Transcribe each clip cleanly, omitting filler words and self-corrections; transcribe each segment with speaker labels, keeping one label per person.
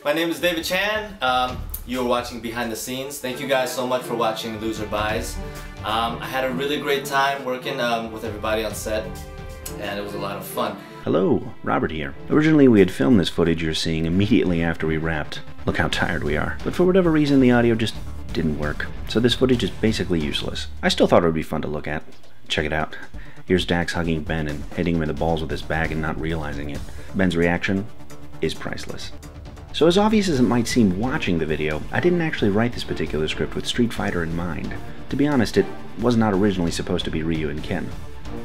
Speaker 1: My name is David Chan. You are watching Behind the Scenes. Thank you guys so much for watching Loser Buys. I had a really great time working with everybody on set, and it was a lot of fun.
Speaker 2: Hello, Robert here. Originally we had filmed this footage you're seeing immediately after we wrapped. Look how tired we are. But for whatever reason the audio just didn't work. So this footage is basically useless. I still thought it would be fun to look at. Check it out. Here's Dax hugging Ben and hitting him in the balls with his bag and not realizing it. Ben's reaction is priceless. So as obvious as it might seem watching the video, I didn't actually write this particular script with Street Fighter in mind. To be honest, it was not originally supposed to be Ryu and Ken.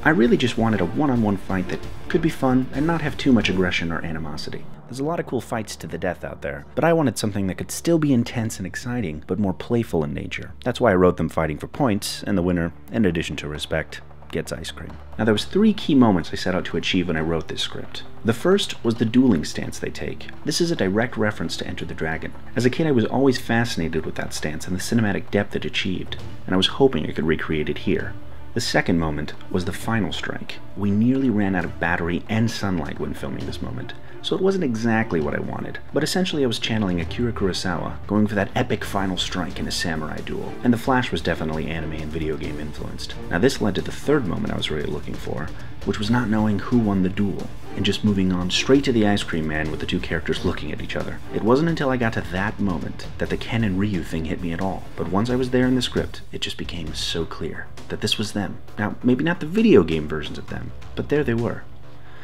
Speaker 2: I really just wanted a one-on-one fight that could be fun and not have too much aggression or animosity. There's a lot of cool fights to the death out there, but I wanted something that could still be intense and exciting, but more playful in nature. That's why I wrote them fighting for points, and the winner, in addition to respect, gets ice cream. Now there was 3 key moments I set out to achieve when I wrote this script. The first was the dueling stance they take. This is a direct reference to Enter the Dragon. As a kid I was always fascinated with that stance and the cinematic depth it achieved, and I was hoping I could recreate it here. The second moment was the final strike. We nearly ran out of battery and sunlight when filming this moment, so it wasn't exactly what I wanted, but essentially I was channeling Akira Kurosawa, going for that epic final strike in a samurai duel, and the flash was definitely anime and video game influenced. Now this led to the third moment I was really looking for, which was not knowing who won the duel, and just moving on straight to the ice cream man with the 2 characters looking at each other. It wasn't until I got to that moment that the Ken and Ryu thing hit me at all, but once I was there in the script, it just became so clear that this was them. Now, maybe not the video game versions of them, but there they were.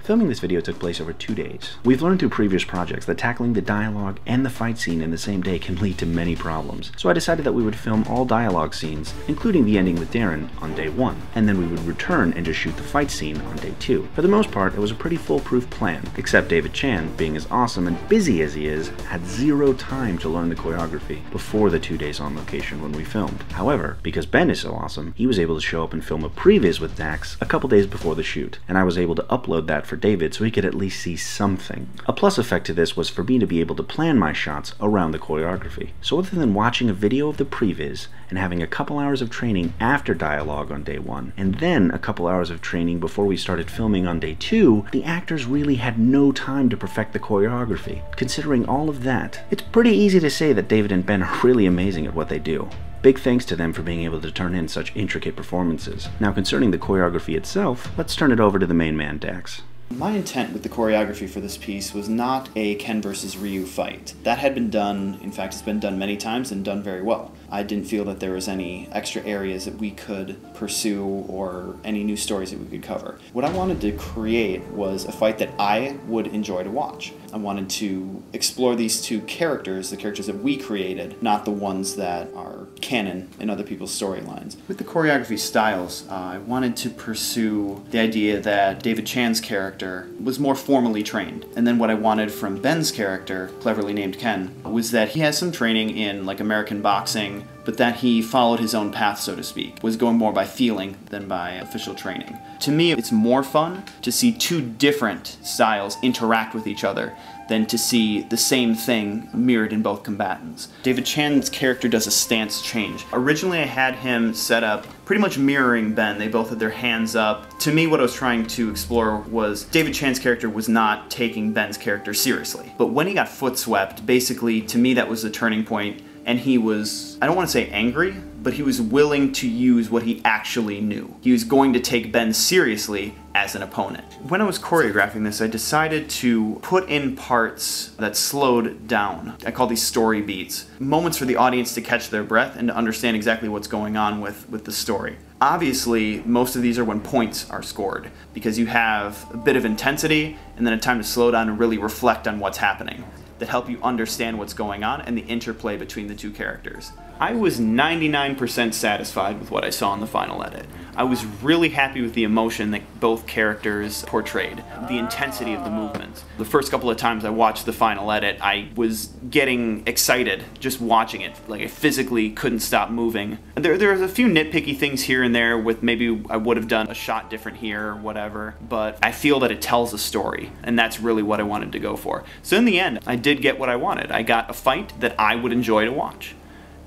Speaker 2: Filming this video took place over 2 days. We've learned through previous projects that tackling the dialogue and the fight scene in the same day can lead to many problems, so I decided that we would film all dialogue scenes, including the ending with Darren, on day 1, and then we would return and just shoot the fight scene on day 2. For the most part, it was a pretty foolproof plan, except David Chan, being as awesome and busy as he is, had 0 time to learn the choreography before the 2 days on location when we filmed. However, because Ben is so awesome, he was able to show up and film a previs with Dax a couple days before the shoot, and I was able to upload that for David so he could at least see something. A plus effect to this was for me to be able to plan my shots around the choreography. So other than watching a video of the previs and having a couple hours of training after dialogue on day 1, and then a couple hours of training before we started filming on day 2, the actors really had no time to perfect the choreography. Considering all of that, it's pretty easy to say that David and Ben are really amazing at what they do. Big thanks to them for being able to turn in such intricate performances. Now concerning the choreography itself, let's turn it over to the main man, Dax.
Speaker 3: My intent with the choreography for this piece was not a Ken versus Ryu fight. That had been done, in fact it's been done many times and done very well. I didn't feel that there was any extra areas that we could pursue or any new stories that we could cover. What I wanted to create was a fight that I would enjoy to watch. I wanted to explore these 2 characters, the characters that we created, not the ones that are canon in other people's storylines. With the choreography styles, I wanted to pursue the idea that David Chan's character was more formally trained. And then what I wanted from Ben's character, cleverly named Ken, was that he has some training in like American boxing, but that he followed his own path, so to speak, was going more by feeling than by official training. To me, it's more fun to see 2 different styles interact with each other than to see the same thing mirrored in both combatants. David Chan's character does a stance change. Originally I had him set up pretty much mirroring Ben. They both had their hands up. To me, what I was trying to explore was David Chan's character was not taking Ben's character seriously. But when he got foot swept, basically to me that was the turning point, and he was, I don't want to say angry, but he was willing to use what he actually knew. He was going to take Ben seriously as an opponent. When I was choreographing this, I decided to put in parts that slowed down. I call these story beats. Moments for the audience to catch their breath and to understand exactly what's going on with the story. Obviously, most of these are when points are scored, because you have a bit of intensity and then a time to slow down and really reflect on what's happening, that help you understand what's going on and the interplay between the 2 characters. I was 99% satisfied with what I saw in the final edit. I was really happy with the emotion that both characters portrayed, the intensity of the movements. The first couple of times I watched the final edit, I was getting excited just watching it. Like I physically couldn't stop moving. There's a few nitpicky things here and there with maybe I would have done a shot different here or whatever, but I feel that it tells a story, and that's really what I wanted to go for. So in the end, I did get what I wanted. I got a fight that I would enjoy to watch.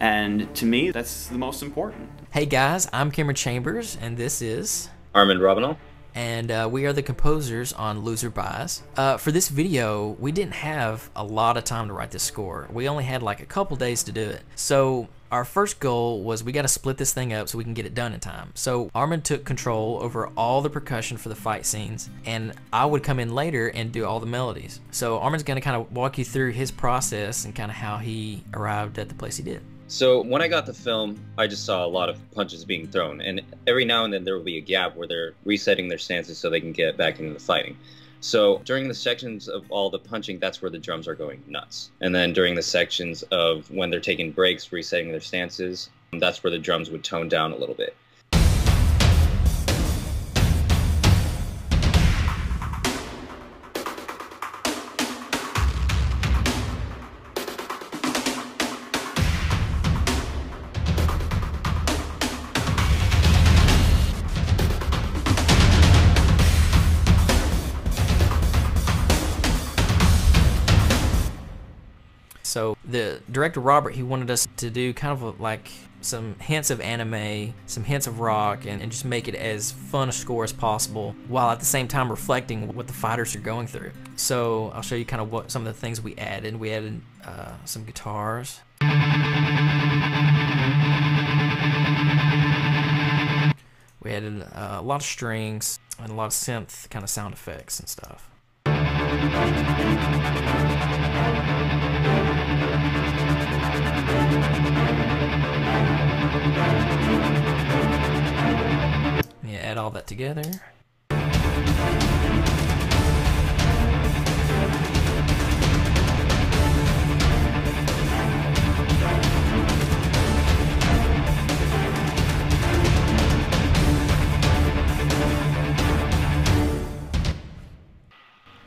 Speaker 3: And to me, that's the most important.
Speaker 4: Hey guys, I'm Cameron Chambers, and this is
Speaker 5: Armin Robinall.
Speaker 4: and we are the composers on Loser Buys. For this video, we didn't have a lot of time to write this score. We only had like a couple days to do it. So our first goal was we got to split this thing up so we can get it done in time. So Armin took control over all the percussion for the fight scenes, and I would come in later and do all the melodies. So Armin's going to kind of walk you through his process and kind of how he arrived at the place he did.
Speaker 5: So when I got the film, I just saw a lot of punches being thrown, and every now and then there will be a gap where they're resetting their stances so they can get back into the fighting. So during the sections of all the punching, that's where the drums are going nuts. And then during the sections of when they're taking breaks, resetting their stances, that's where the drums would tone down a little bit.
Speaker 4: So the director Robert, he wanted us to do kind of like some hints of anime, some hints of rock, and just make it as fun a score as possible, while at the same time reflecting what the fighters are going through. So I'll show you kind of what some of the things we added. We added some guitars. We added a lot of strings and a lot of synth kind of sound effects and stuff. Yeah, add all that together.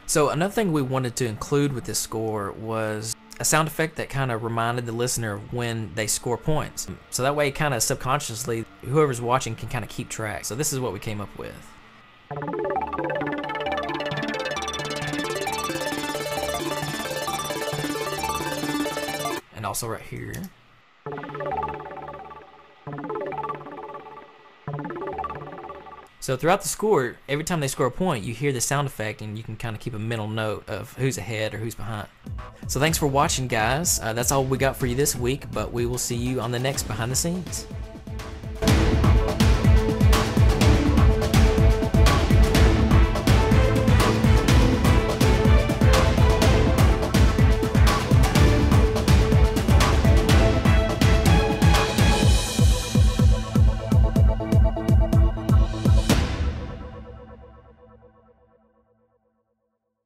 Speaker 4: So another thing we wanted to include with this score was a sound effect that kind of reminded the listener of when they score points. So that way, kind of subconsciously, whoever's watching can kind of keep track. So this is what we came up with. And also right here. So throughout the score, every time they score a point, you hear the sound effect and you can kind of keep a mental note of who's ahead or who's behind. So thanks for watching, guys. That's all we got for you this week, but we will see you on the next Behind the Scenes.